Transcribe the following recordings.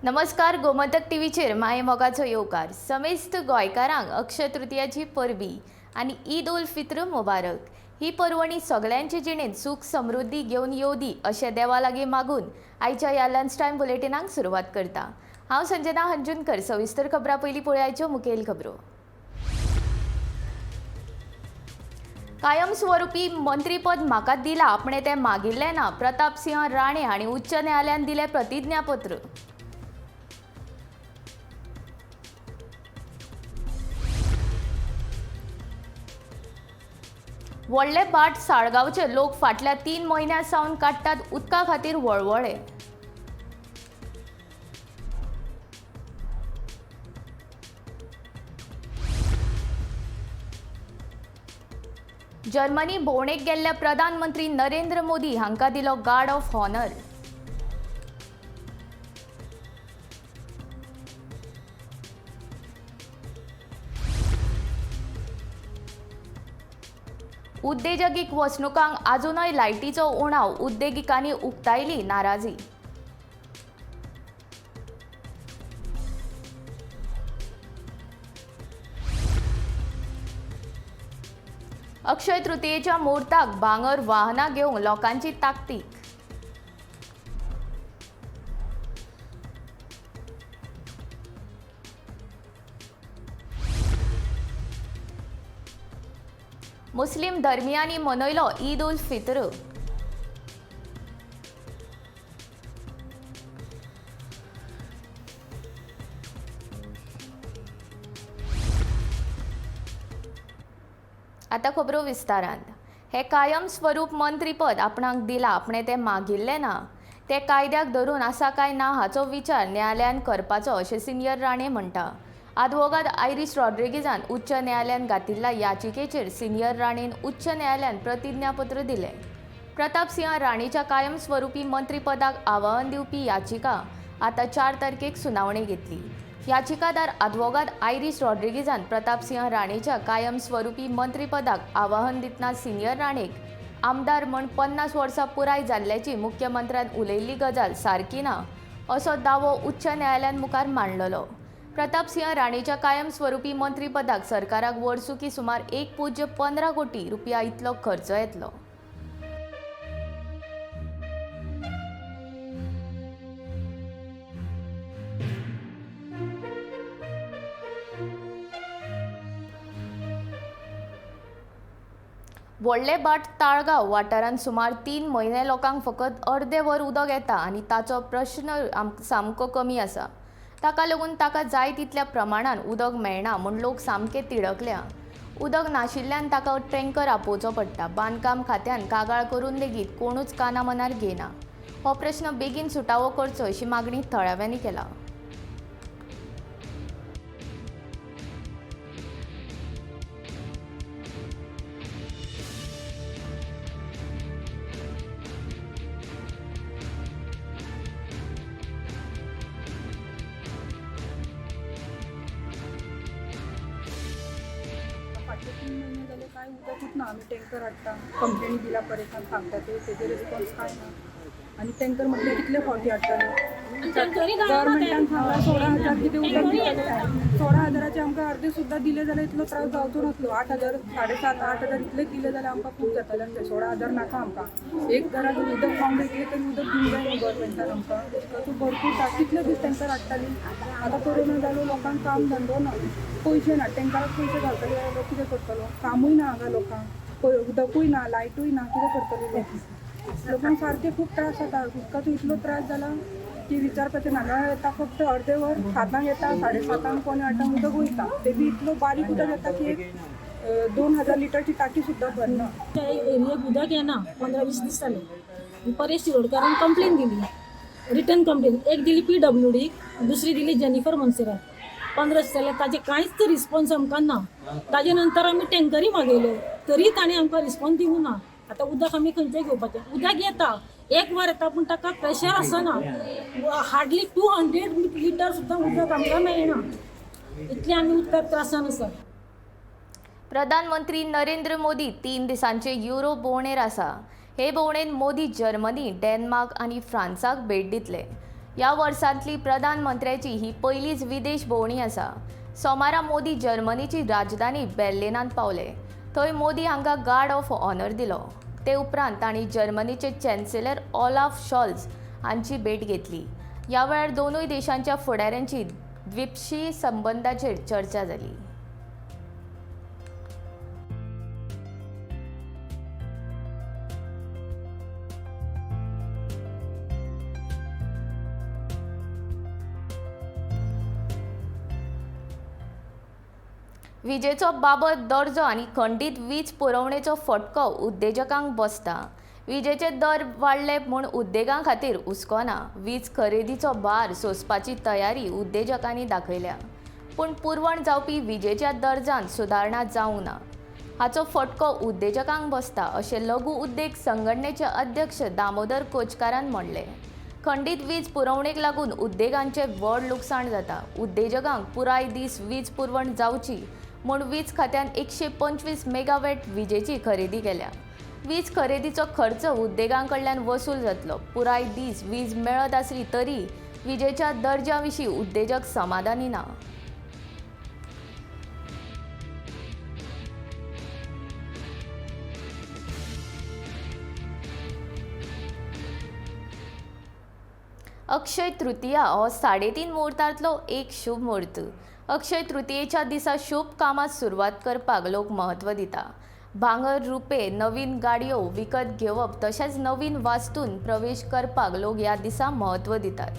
नमस्कार. गोमंतक टीव्हीचेर माये मोगाचो येवकार. समेस्त गोंयकारांक अक्षय तृतीयाची परबी आनी ईद उल फित्र मुबारक. ही पर्वणी सगळ्यांचे जिणेंत सुख समृद्धी घेवन येवदी अशें देवा लागीं मागून आयच्या ह्या लंच टायम बुलेटिनाक सुरवात करता. हांव संजना हंजुनकर. सविस्तर खबरां पयलीं पळोवया आयच्यो मुखेल खबरो. कायमस्वरुपी मंत्रीपद म्हाका दिलां, आपणें तें मागिल्लें ना. प्रताप सिंह राणे हांणी उच्च न्यायालयान दिलें प्रतिज्ञापत्र. व्हडले बाट साळगांवचे लोक फाटल्या 3 म्हयन्यां सावन काडटात उदका खातीर वळवळे. जर्मनी भोंवडेक गेल्ले प्रधानमंत्री नरेंद्र मोदी हांकां दिलो गार्ड ऑफ हॉनर. उद्देजकीक वसणुकांक आजुनय लायटीचो उणाव, उद्देगिकांनी उक्तायली नाराजी. अक्षय तृतीयेच्या मुहूर्ताक भांगर वाहनां घेवंक लोकांची ताकतीक. मुस्लिम धर्मियांनी मनयलो ईद उल फित्र. आतां खबरो विस्तारान. हे कायम स्वरूप मंत्रीपद आपणाक दिलां, आपणें तें मागिल्लें ना. ते कायद्याक धरून आसा काय ना हाचो विचार न्यायालयान करपाचो अशें सिनियर राणे म्हणटा. आदवोगाद आयरिस रॉड्रिगीजान उच्च न्यायालयान घातिल्ल्या याचिकेचेर सिनियर राणेन उच्च न्यायालयान प्रतिज्ञापत्र दिलें. प्रताप सिंह राणेच्या कायमस्वरुपी मंत्रीपदाक आव्हान दिवपी याचिका आतां 4 तारखेक सुनावणी घेतली. याचिकादार आदवोगाद आयरिस रॉड्रिगीजान प्रताप सिंह राणेच्या कायमस्वरुपी मंत्रीपदाक आव्हान दितना सिनियर राणेक आमदार म्हूण 50 वर्सां पुराय जाल्ल्याची मुख्यमंत्र्यान उलयल्ली गजाल सारकी ना असो दावो उच्च न्यायालयान मुखार मांडलोलो. प्रताप सिंह राणेच्या कायमस्वरुपी मंत्रीपदाक सरकाराक वर्सुकी सुमार 1.15 कोटी रुपया इतलो खर्च येतलो. व्हडले बाट ताळगांव वाठारांत सुमार 3 म्हयने लोकांक फकत अर्दे वर उदक येता आनी ताचो प्रश्न सामको कमी आसा. ताका लागून ताका जाय तितल्या प्रमाणात उदक मेळना म्हूण लोक सामके तिडकल्या. उदक नाशिल्ल्यान ताका टँकर आपोवचो पडटा. बांदकाम खात्यान कागाळ करून लेगीत कोणूच कानामनार घेना. हो प्रश्न बेगीन सुटावो करचो अशी मागणी थळाव्यांनी केला. फाटले 3 महिने झाले काय उदकच ना. आम्ही टँकर हाडटा, कंप्लेनी दिला परेशान सांगता तेजे रिस्पॉन्स काय ना. आणि टँकर म्हटले कितले फावटी हाडटाले. गव्हर्मेंटान सांगला 16,000 कितें उदक दिताले. 16,000चे आमकां अर्दे सुद्दां दिले जाल्यार इतलो त्रास जावचो नासलो. 8,000 7,500 8,000 इतले दिले जाल्यार आमकां खूब जाताले आसले. 16,000 नाका आमकां. एक घरा जर उदक पावंक येतलें तरी उदक दिवंक जाय न्हू गव्हर्मेंटान आमकां. सो भरपूर कितले दीस टँकर हाडटाली. आतां कोरोना जालो, लोकांक काम धंदो ना, पयशे ना. टँकराक पयशे घालतले जाल्यार लोक कितें करतलो. कामूय ना हांगा लोकांक, उदकूय ना, लायटूय ना, कितें करतले लोक. लोकांक सारके खूब त्रास जाता. उदकाचो इतलो त्रास जाला की विचारपाचें ना. नळ येता फक्त अर्दे वर 7 येता, 7:30 पोने 8 उदक वयता. ते बी इतलो बारीक उदक येता की एक 2,000 लिटरची टाकी सुद्दां भरना. त्या एरियाक उदक येना 15-20 दीस जाले. परेश शिरोडकारान कंप्लेन दिली, रिटर्न कंप्लेन. एक दिली PWD, दुसरी दिली जेनिफर मोन्सेरात. 15 दीस जाले ताजे कांयच रिस्पॉन्स आमकां ना. ताजे नंतर आमी टँकरी मागयल्यो तरी ताणें आमकां रिस्पॉन्स दिवं ना. आतां उदक आमी खंयचें घेवपाचें. उदक येता, एक वर येता पूण ताका प्रेशर आसना. हार्डली 200 लिटर सुद्दां उदक आमकां मेळना. इतले आमी उदकाक त्रासान आसा. प्रधानमंत्री नरेंद्र मोदी 3 दिसांचे युरोप भोंवडेर आसा. हे भोंवडेन मोदी जर्मनी, डेन्मार्क आनी फ्रांसाक भेट दितले. ह्या वर्सांतली प्रधानमंत्र्याची ही पयलीच विदेश भोंवडी आसा. सोमारा मोदी जर्मनीची राजधानी बर्लिनांत पावले. थंय मोदी हांकां गार्ड ऑफ ऑनर दिलो. ते उपरांत तांणी जर्मनीचे चॅन्सेलर ऑलाफ शॉल्झ हांची भेट घेतली. ह्या वेळार दोनूय देशांच्या फुडाऱ्यांची द्विपक्षीय संबंदांचेर चर्चा जाली. विजेचो बाबत दर्जो आनी खंडीत वीज पुरवणेचो फटको उद्देजकांक बसता. विजेचे दर वाडले म्हूण उद्देगां खातीर हुस्को ना. वीज खरेदीचो भार सोंसपाची तयारी उद्देजकांनी दाखयल्या. पूण पुरवण जावपी विजेच्या दर्जांत सुदारणा जावंक ना. हाचो फटको उद्देजकांक बसता अशें लघु उद्देग संघटनेचे अध्यक्ष दामोदर कोचकारान म्हणलें. खंडीत वीज पुरवणेक लागून उद्देगांचें व्हड लुकसाण जाता. उद्देजकांक पुराय दीस वीज पुरवण जावची म्हूण वीज खात्यान 125 मेगावॅट विजेची खरेदी केल्या. वीज खरेदीचो खर्च उद्देगां कडल्यान वसूल जातलो. पुराय दीस वीज मेळत आसली तरी विजेच्या दर्ज्या विशीं उद्देजक समाधानी ना. अक्षय तृतीया हो 3.5 मुहूर्तांतलो एक शुभ मुहूर्त. अक्षय तृतीयेच्या दिसा शुभ कामात सुरवात करपाक लोक महत्व दिता. भांगर, रुपे, नवीन गाडयो विकत घेवप तशेंच नवीन वास्तूंत प्रवेश करपाक लोक ह्या दिसा महत्व दितात.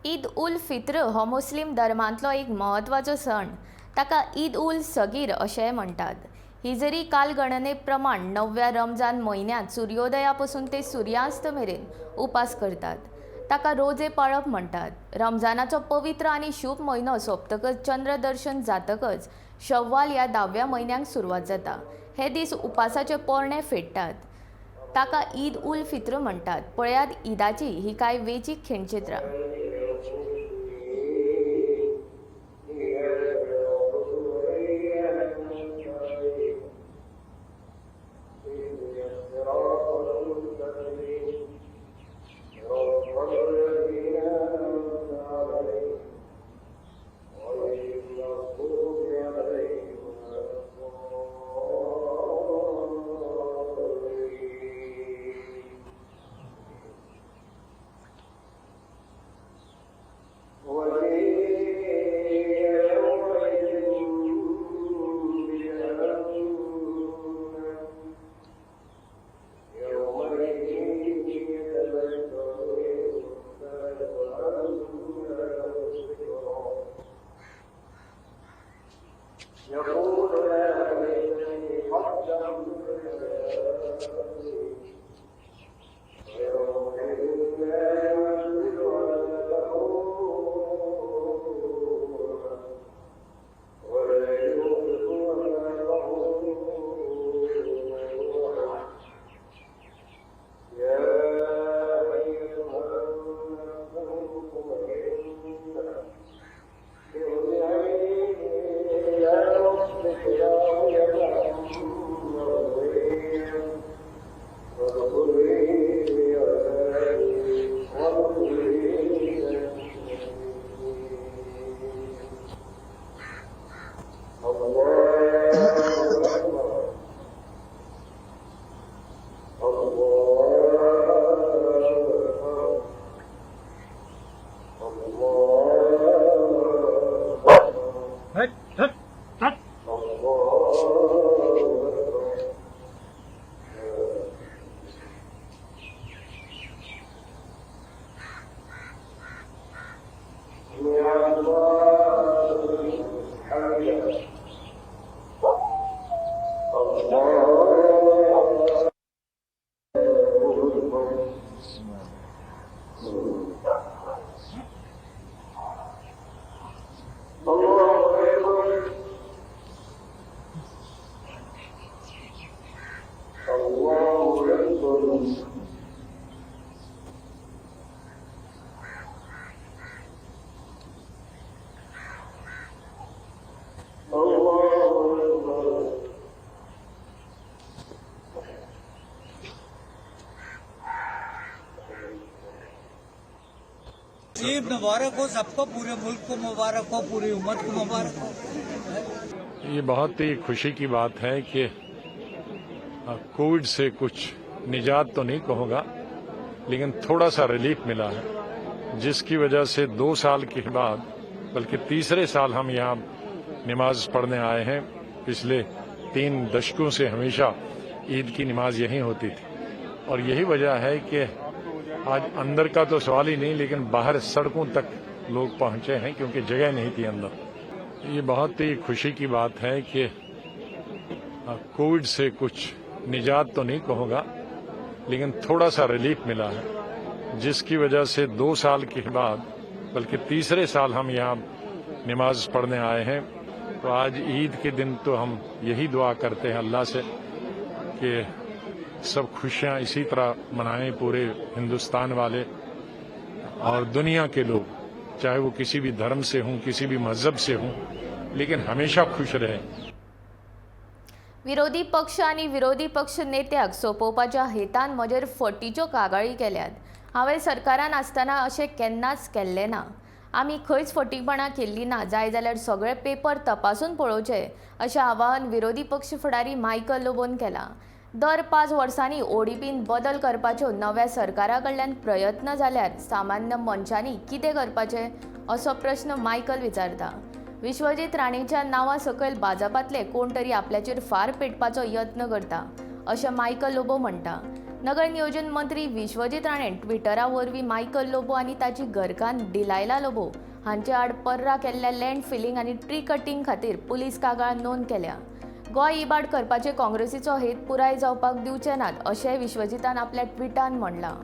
ईद उल फित्र हो मुस्लीम धर्मांतलो एक म्हत्वाचो सण. ताका ईद उल सगीर अशेंय म्हणटात. हिजरी कालगणने प्रमाण 9व्या रमजान म्हयन्यांत सुर्योदया पसून ते सुर्यास्त मेरेन उपास करतात. ताका रोजे पाळप म्हणटात. रमजानाचो पवित्र आनी शुभ म्हयनो सोंपतकच चंद्र दर्शन जातकच शव्वाल ह्या 10व्या म्हयन्याक सुरवात जाता. हे दीस उपासाचे पोरणे फेडटात. ताका ईद उल फित्र म्हणटात. पळयात ईदाची ही कांय वेंचीक खिणचित्रां. ईद मुबारक हो सबको, पूरे मुल्क को मुबारक हो, पूरी उम्मत को मुबारक हो। ये बहुत ही खुशी की बात है कि कोविड से कुछ निजात तो नहीं कहूँगा, लेकिन थोड़ा सा रिलीफ मिला है, जिसकी वजह से 2 साल के बाद बल्कि तीसरे साल हम यहाँ नमाज पढ़ने आए हैं। पिछले 3 दशकों से हमेशा ईद की नमाज यहीं होती थी, और यही वजह है कि आज अंदर का तो सवाल ही नहीं, लेकिन बाहर सड़कों तक लोग पहुंचे हैं क्योंकि जगह नहीं थी अंदर। ये बहुत ही खुशी की बात है कि कोविड से कुछ निजात तो नहीं कहूँगा, लेकिन थोड़ा सा रिलीफ मिला है, जिसकी वजह से 2 साल के बाद बल्कि तीसरे साल हम यहाँ नमाज पढ़ने आए हैं। तो आज ईद के दिन तो हम यही दुआ करते हैं अल्लाह से कि सब खुशियाँ इसी तरह मनाएं पूरे हिंदुस्तान वाले और दुनिया के लोग, चाहे वो किसी भी धर्म से हों, किसी भी मजहब से हों, लेकिन हमेशा खुश रहें। विरोधी पक्ष आणि विरोधी पक्ष नेत्याक सोपोवपाच्या हेतान म्हजेर फटीच्यो कागाळी केल्यात। हांवें सरकारान आसतना अशें केन्नाच केल्लें ना। आमी खंयच फटीकपणां केल्ली ना, जाय जाल्यार सगळे पेपर तपासून पळोवचे अशें आवाहन विरोधी पक्ष फुडारी मायकल लोबोन केलां। दर 5 वर्सांनी ओडीपीन बदल करपाच्यो नव्या सरकारा कडल्यान प्रयत्न जाल्यार सामान्य मनशांनी कितें करपाचें असो प्रश्न मायकल विचारता। विश्वजीत राणेच्या नांवा सकयल भाजपांतले कोण तरी आपल्याचेर फार पेटपाचो यत्न करता अशें मायकल लोबो म्हणटा। नगर नियोजन मंत्री विश्वजीत राणेन ट्विटरा वरवीं मायकल लोबो आनी ताची घरकान्न डिलायला लोबो हांचे आड पर्रा केल्ल्या लँड फिलिंग आनी ट्री कटिंग खातीर पुलीस कागाळ नोंद केल्या। गोंय इबाड करपाचे काँग्रेसीचो हेत पुराय जावपाक दिवचे नात अशेंय विश्वजितान आपल्या ट्विटान म्हणलां।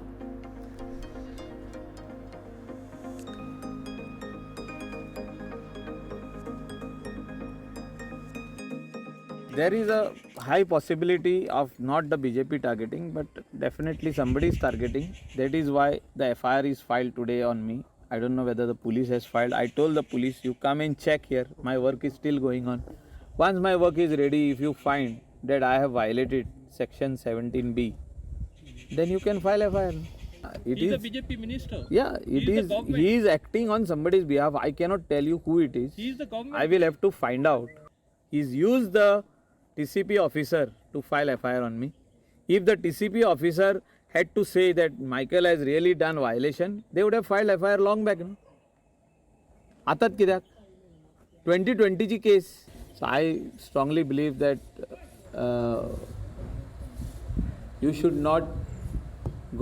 There is a high possibility of not the BJP targeting, but definitely somebody is targeting. That is why the FIR is filed today on me. I don't know whether the police has filed. I told the police, you come and check here. My work is still going on. Once my work is ready, if you find that I have violated section 17B, then you can file FIR. He is a BJP minister. Yeah, he is acting on somebody's behalf. I cannot tell you who it is. He is the government. I will have to find out. He's used the TCP officer to file FIR on me. If the TCP officer had to say that Michael has really done violation, they would have filed FIR long back. No? Atat kidak 2020 ची case. So I strongly believe that you should not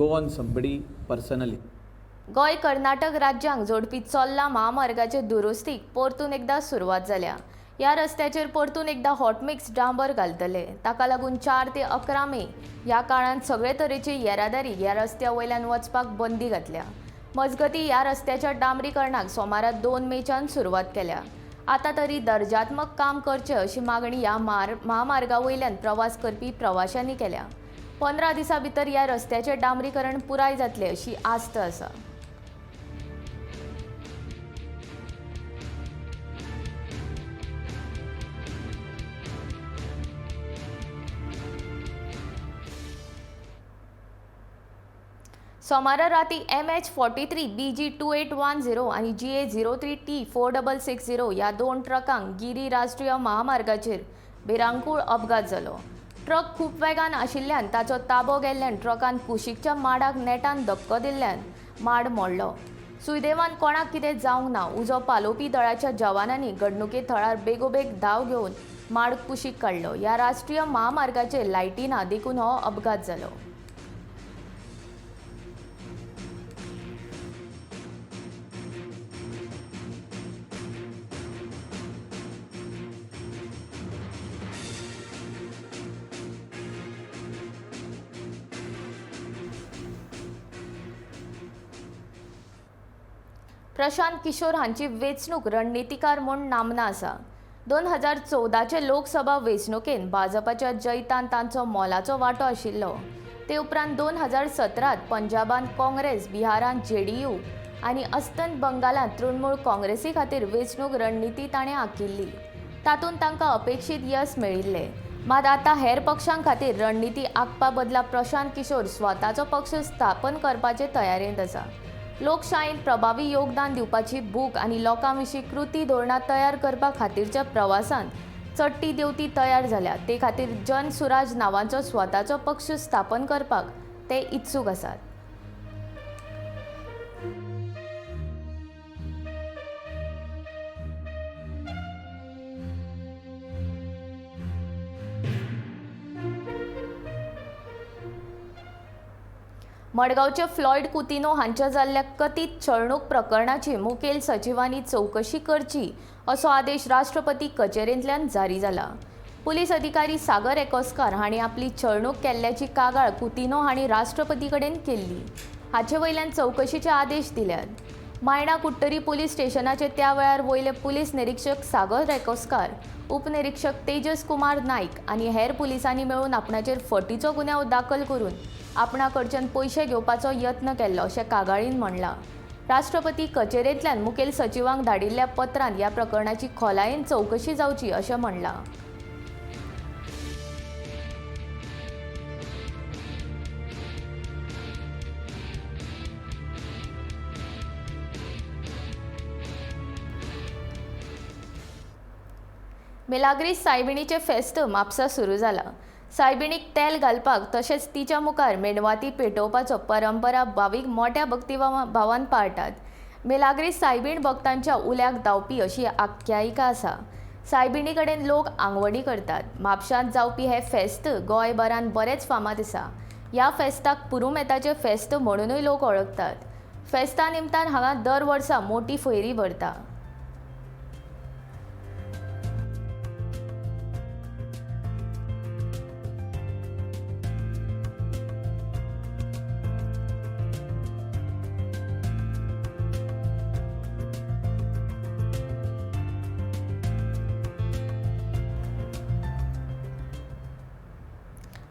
go on somebody personally. Goa Karnataka राज्यांक जोडपी चोल्ला महामार्गाचे दुरुस्तीक परतून एकदा सुरवात जाल्या। ह्या रस्त्याचेर परतून एकदा हॉटमिक्स डांबर घालतले। ताका लागून 4 ते 11 मे ह्या काळांत सगळे तरेची येरादारी ह्या रस्त्या वयल्यान वचपाक बंदी घातल्या। मजगतीं ह्या रस्त्याच्या डांबरीकरणाक सोमारा 2 मेच्यान सुरवात केल्या। आतां तरी दर्जात्मक काम करचें अशी मागणी ह्या महामार्गा वयल्यान प्रवास करपी प्रवाशांनी केल्या। 15 दिसां भितर ह्या रस्त्याचें डांबरीकरण पुराय जातलें अशी आस्त आसा। सोमारा राती MH43 BG 2810 आणि GA 03T 4660 ह्या 2 ट्रकांक गिरी राष्ट्रीय महामार्गाचेर भिरांकूळ अपघात जालो। ट्रक खूप वेगान आशिल्ल्यान ताचो ताबो गेल्ल्यान ट्रकान कुशीकच्या माडाक नेटान धक्को दिल्ल्यान माड मोडलो। सुदैवान कोणाक कितें जावंक ना। उजो पालोवपी दळाच्या जवानांनी घडणुके थळार बेगोबेग धांव घेवन माड कुशीक काडलो। ह्या राष्ट्रीय महामार्गाचेर लायटी ना देखून हो अपघात जालो। प्रशांत किशोर हांची वेंचणूक रणनितीकार म्हूण नामना आसा। 2014चे लोकसभा वेंचणुकेन भाजपाच्या जैतान तांचो मोलाचो वांटो आशिल्लो. ते उपरांत 2017त पंजाबान काँग्रेस, बिहारांत JDU आनी अस्तंत बंगालांत तृणमूल काँग्रेसी खातीर वेंचणूक रणनिती ताणें आंखिल्ली. तातूंत तांकां अपेक्षीत यश मेळिल्लें. मात आतां हेर पक्षां खातीर रणनिती आंखपा बदला प्रशांत किशोर स्वताचो पक्ष स्थापन करपाचे तयारेंत आसा. लोकशायेंत प्रभावी योगदान दिवपाची भूक आनी लोकां विशीं कृती धोरणां तयार करपा खातीरच्या प्रवासांत चडटी देंवती तयार जाल्या. ते खातीर जन सुराज नांवाचो स्वताचो पक्ष स्थापन करपाक ते इत्सूक आसात. मडगांवचे फ्लॉयड कुतिनो हांच्या जाल्ल्या कथीत छळणूक प्रकरणाची मुखेल सचिवांनी चवकशी करची असो आदेश राष्ट्रपती कचेरेंतल्यान जारी जाला. पुलीस अधिकारी सागर एकॉस्कार हांणी आपली छळणूक केल्ल्याची कागाळ कुतिनो हांणी राष्ट्रपती कडेन केल्ली. हाचे वयल्यान चवकशीचे आदेश दिल्यात. मायणा कुट्टरी पुलीस स्टेशनाचे त्या वेळार वयले पुलीस निरीक्षक सागर एकॉस्कार, उपनिरीक्षक तेजस कुमार नाईक आनी हेर पुलिसांनी मेळून आपणाचेर फटीचो गुन्यांव दाखल करून आपणा कडच्यान पयशे घेवपाचो यत्न केल्लो अशें कागाळीन म्हणलां. राष्ट्रपती कचेरेंतल्यान मुखेल सचिवांक धाडिल्ल्या पत्रांत ह्या प्रकरणाची खोलायेन चवकशी जावची अशें म्हणलां. मिलाग्रीस सायबिणीचे फेस्त म्हापसा सुरू जाला. सायबिणीक तेल घालपाक तशेंच तिच्या मुखार मेणवाती पेटोवपाचो परंपरा भावीक मोठ्या भक्तिभावान पाळटात. मिलाग्रीस सायबीण भक्तांच्या उल्याक धांवपी अशी आख्यायिका आसा. सायबिणी कडेन लोक आंगवणी करतात. म्हापशांत जावपी हे फेस्त गोंयभरांत बरेच फामाद आसा. ह्या फेस्ताक पुरुमेताचें फेस्त म्हणूनय लोक वळखतात. फेस्ता निमतान हांगा दर वर्सा मोठी फेरी भरता.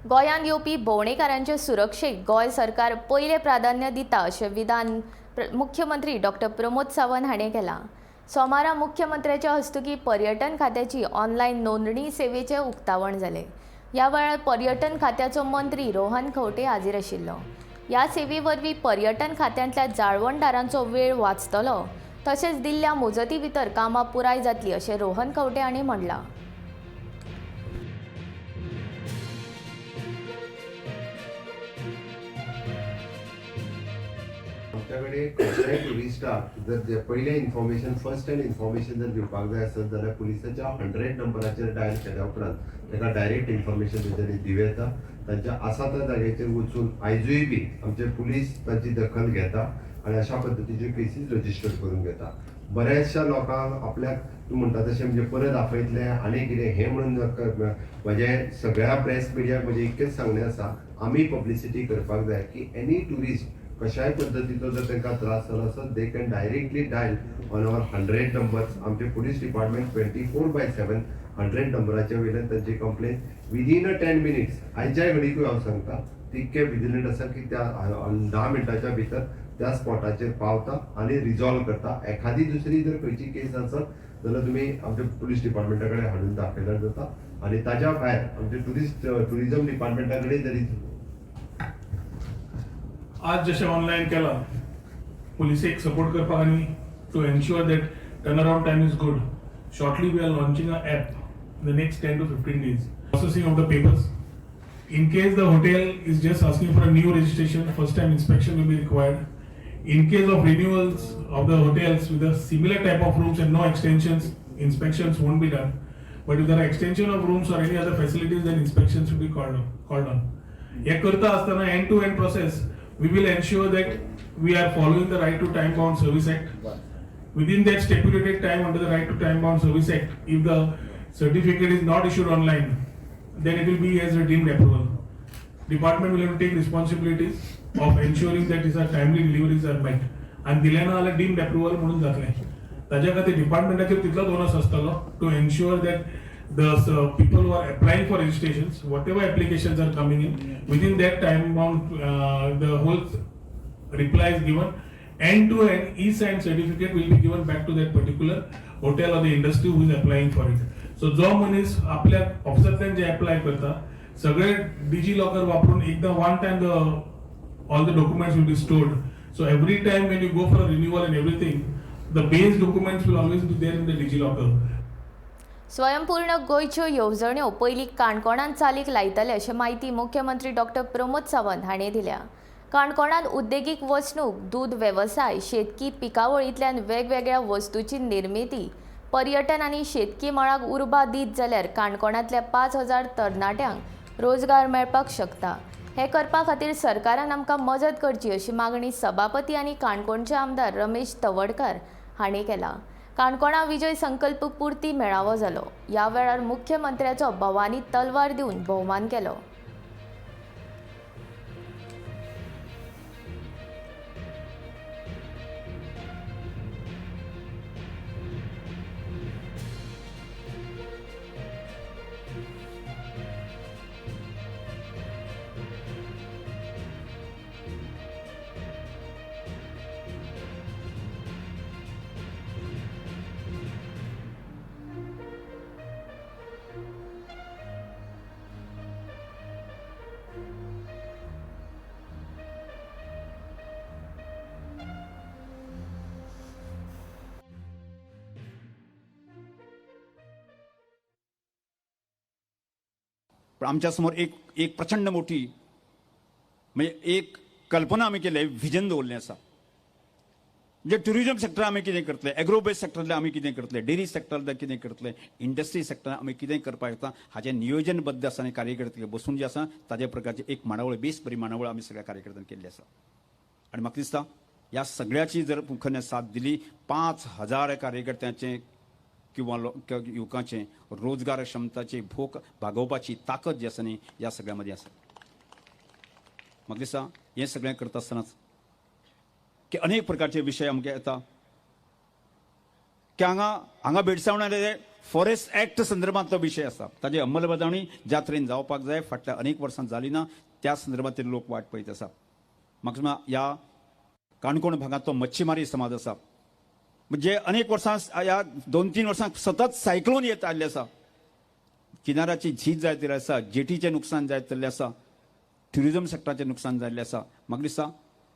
गोंयांत येवपी भोंवडेकारांचे सुरक्षेक गोंय सरकार पयलें प्राधान्य दिता अशें विधान मुख्यमंत्री डॉ. प्रमोद सावंत हाणें केलां. सोमारा मुख्यमंत्र्याच्या हस्तुकीं पर्यटन खात्याची ऑनलायन नोंदणी सेवेचें उक्तावण जालें. ह्या वेळार पर्यटन खात्याचो मंत्री रोहन खंवटे हाजीर आशिल्लो. ह्या सेवे वरवीं पर्यटन खात्यांतल्या जाळवणदारांचो वेळ वाचतलो तशेंच दिल्ल्या मुजती भितर कामां पुराय जातलीं अशें रोहन खंवटे हाणें म्हणलां. आमच्याकडे कसल्याय टुरिस्टाक जर पयलें इन्फॉर्मेशन फर्स्ट हँड इन्फॉर्मेशन जर दिवपाक जाय आसत जाल्यार पुलिसाच्या 100 नंबराचेर डायल केल्या उपरांत ताका डायरेक्ट इन्फॉर्मेशन तेंच्यांनी दिवं येता. तांच्या आसा त्या जाग्याचेर वचून आयजूय बी आमचे पुलीस तांची दखल घेता आनी अशा पद्दतीचे केसीस रजिस्टर करून घेता. बऱ्याचशा लोकांक आपल्याक तूं म्हणटा तशें म्हणजे परत आपयतलें आनी कितें हें म्हणून म्हजें सगळ्या प्रेस मिडियाक म्हजें इतकेंच सांगणें आसा, आमी पब्लिसिटी करपाक जाय की एनी टुरिस्ट कशाय पद्दतीचो जर तांकां त्रास जालो आसत they can directly dial on our 100 numbers. आमचे पुलीस डिपार्टमेंट 24/7 100 नंबराच्या वयल्यान तांची कंप्लेन विदीन 10 मिनिट्स आयच्या घडीकूय हांव सांगता तितके विजिलंट आसा की त्या 10 मिनटाच्या भितर त्या स्पॉटाचेर पावता आनी रिजॉल्व करता. एखादी दुसरी जर खंयची केस आसत जाल्यार तुमी आमच्या पुलीस डिपार्टमेंटा कडेन हाडून दाखयल्यार जाता. आनी ताच्या भायर आमचे टुरिझम डिपार्टमेंटा कडेन जरी आज जशें ऑनलायन केला पुलिसेक सपोर्ट करपाक आनी to ensure that turn around time is good, shortly we are launching a app the next 10 to 15 days. Processing of the papers. In case the hotel is just asking for a new registration, first time inspection will be required. In case of renewals of the hotels with a similar type of rooms and no extensions, inspections won't be done. But if there are extension of rooms or any other facilities, then inspections should be called on. हे करता असताना end to end process we will ensure that we are following the right to time bound service act. Within that stipulated time under the right to time bound service act, if the certificate is not issued online, then it will be as a deemed approval. Department will have to take responsibilities of ensuring that these are timely deliveries are met and दिल्यानं आला deemed approval म्हणून जातले. ताज्या खातीर डिपार्टमेंटाचेर तितलोच ओनस आसतलो to ensure that the people who are applying for registrations, whatever applications are coming in, within that time amount, the whole reply is given. End to end, e-sign certificate will be given back to that particular hotel or the industry who is applying for it. So जो मनीस आपल्या ऑफिसांतल्यान जे apply करता सगळे digi locker वापरून एकदा one time all the documents will be stored. So every time when you go for a renewal and everything, the base documents will always be there in the DigiLocker. स्वयंपूर्ण गोंयच्यो येवजण्यो पयलीं काणकोणांत चालीक लायतले अशी माहिती मुख्यमंत्री डॉक्टर प्रमोद सावंत हांणी दिल्या. काणकोणांत उद्देगीक वचणूक, दूद वेवसाय, शेतकी पिकावळींतल्यान वेगवेगळ्या वस्तूंची निर्मिती, पर्यटन आनी शेतकी मळाक उर्बा दीत जाल्यार काणकोणांतल्या 5,000 तरणाट्यांक रोजगार मेळपाक शकता. हे करपा खातीर सरकारान आमकां मजत करची अशी मागणी सभापती आनी काणकोणचे आमदार रमेश तवडकार हांणी केला. काणकोणा विजय संकल्प पुर्ती मेळावो जालो. ह्या वेळार मुख्यमंत्र्याचो भवानी तलवार दिवन भोवमान केलो. पण आमच्या समोर एक प्रचंड मोठी म्हणजे एक कल्पना आमी केले, व्हिजन दवरलें आसा. म्हणजे टुरिजम सेक्टर आमी कितें करतले, एग्रो बेस्ड सेक्टरांतले आमी कितें करतले, डेरी सेक्टरांतले कितें करतले, इंडस्ट्री सेक्टरांत आमी कितें करपाक येता हाचें नियोजनबद्ध आसा आनी कार्यकर्ते बसून जे आसा ताजे प्रकारचे एक मांडावळ, बेस बरी मांडावळ आमी सगळ्या कार्यकर्त्यांनी केल्ली आसा. आनी म्हाका दिसता ह्या सगळ्याची जर मुखार साथ दिली 5,000 कार्यकर्त्यांचे किंवा युवकांचे रोजगार क्षमताची भूक भागोवपाची ताकद जी आसा न्ही ह्या सगळ्या मदीं आसा. म्हाका दिसता हें सगळें करता आसतनाच की अनेक प्रकारचे विशय आमकां येता की हांगा भेडसावणारे फॉरेस्ट ऍक्ट संदर्भांतलो विशय आसा, ताची अंमलबजावणी ज्या तरेन जावपाक जाय फाटल्या अनेक वर्सां जाली ना, त्या संदर्भांत लोक वाट पळयत आसा. म्हाका दिसता ह्या काणकोण भागांतलो मच्छीमारी समाज आसा म्हणजे अनेक वर्सां ह्या 2-3 वर्सां सतत सायक्लोन येत आयिल्ले आसा. किनाऱ्याची झीज जायत आसा, जेटीचें नुकसान जायत आसा, ट्युरिजम सेक्टराचें नुकसान जाल्लें आसा. म्हाका दिसता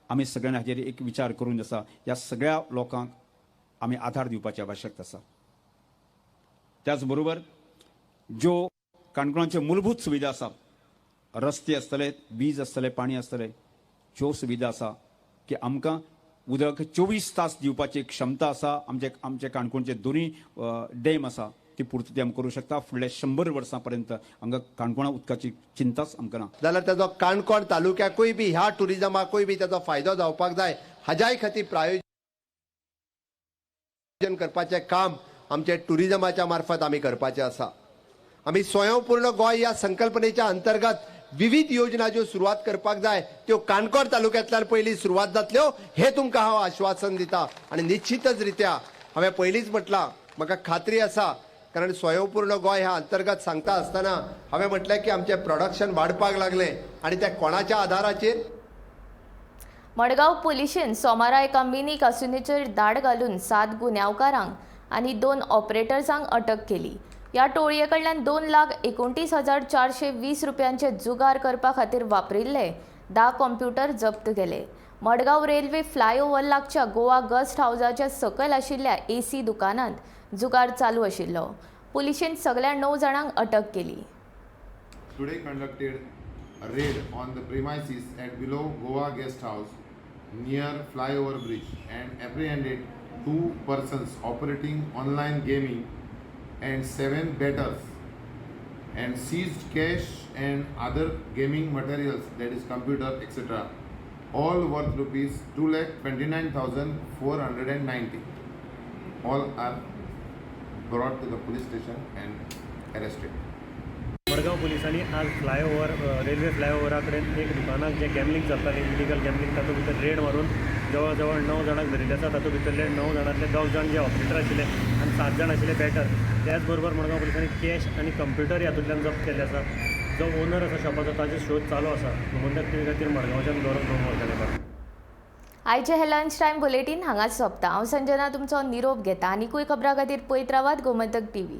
आमी सगळ्यांनी हाचेर एक विचार करून आसा ह्या सगळ्या लोकांक आमी आधार दिवपाची आवश्यकता आसा. त्याच बरोबर ज्यो काणकोणाच्यो मूलभूत सुविधा आसा, रस्ते आसतले, वीज आसतले, पाणी आसतले, ज्यो सुविधा आसा की आमकां उदक 24 तास दिवपाची क्षमता आसा. आमचे काणकोणचे दोनूय डॅम आसा ती पुर्तती आमी करूं शकता. फुडल्या 100 वर्सां पर्यंत हांगा काणकोणा उदकाची चिंताच आमकां ना. जाल्यार ताजो काणकोण तालुक्याकूय बी ह्या टुरिजमाकूय बी ताजो फायदो जावपाक जाय. हाज्याय खातीर प्रायोजन करपाचें काम आमचे टुरिजमाच्या मार्फत आमी करपाचें आसा. आमी स्वयंपूर्ण गोंय ह्या संकल्पनेच्या अंतर्गत विविध योजना ज्यो सुरवात करपाक जाय त्यो काणकोण तालुक्यांतल्यान पयली सुरवात जातल्यो हे तुमकां हांव आश्वासन दिता. आनी निश्चितच रित्या हांवें पयलींच म्हटलां, म्हाका खात्री आसा, कारण स्वयंपूर्ण गोंय ह्या अंतर्गत सांगता आसतना हांवें म्हटलें की आमचें प्रोडक्शन वाडपाक लागलें आनी त्या कोणाच्या आधाराचेर. मडगांव पुलिशेन सोमारा एका मिनी कासुनीचेर दाड घालून 7 गुन्यांवकारांक आनी 2 ऑपरेटर्सांक अटक केली. ह्या टोळये कडल्यान 2,29,420 रुपयांचे जुगार करपा खातीर वापरिल्ले 10 कॉम्प्युटर जप्त केले. मडगांव रेल्वे फ्लायओव्हर लागच्या गोवा गस्ट हाऊसाच्या सकयल आशिल्ल्या AC दुकानांत जुगार चालू आशिल्लो. पुलिशेन सगळ्या 9 जाणांक अटक केली. Today conducted a raid on the premises at below Goa Guest House near Flyover Bridge and apprehended 2 persons operating online gaming and 7 bettors and seized cash and other gaming materials, that is computer etc., all worth rupees 2,29,490. All are brought to the police station and arrested. Madgaon पुलिसांनी आज flyover railway फ्लायओव्हरा कडेन एक दुकानाक जे gambling चलतालें illegal gambling तातूंत भितर red मारून जवळ जवळ 9 जाणांक धरिल्ले आसा. तातूंत भितरले 9 जाणांतले 10 जाण जे ऑपरेटर आशिल्ले आनी 7 जाण आशिल्ले बॅटर. त्याच बरोबर मडगांव पुलिसांनी कॅश आनी कंप्युटर हातूंतल्यान जप्त केल्ले आसा. जो ओनर आसा शॉपाचो ताचो शोध चालू आसा. गोमंतक टीव्ही खातीर मडगांवच्यान गौरव डोंगरकार. आयचे हे लंच टायम बुलेटीन हांगाच सोंपता. हांव संजना तुमचो निरोप घेता. आनीकूय खबरां खातीर पळयत रावात गोमंतक टीव्ही.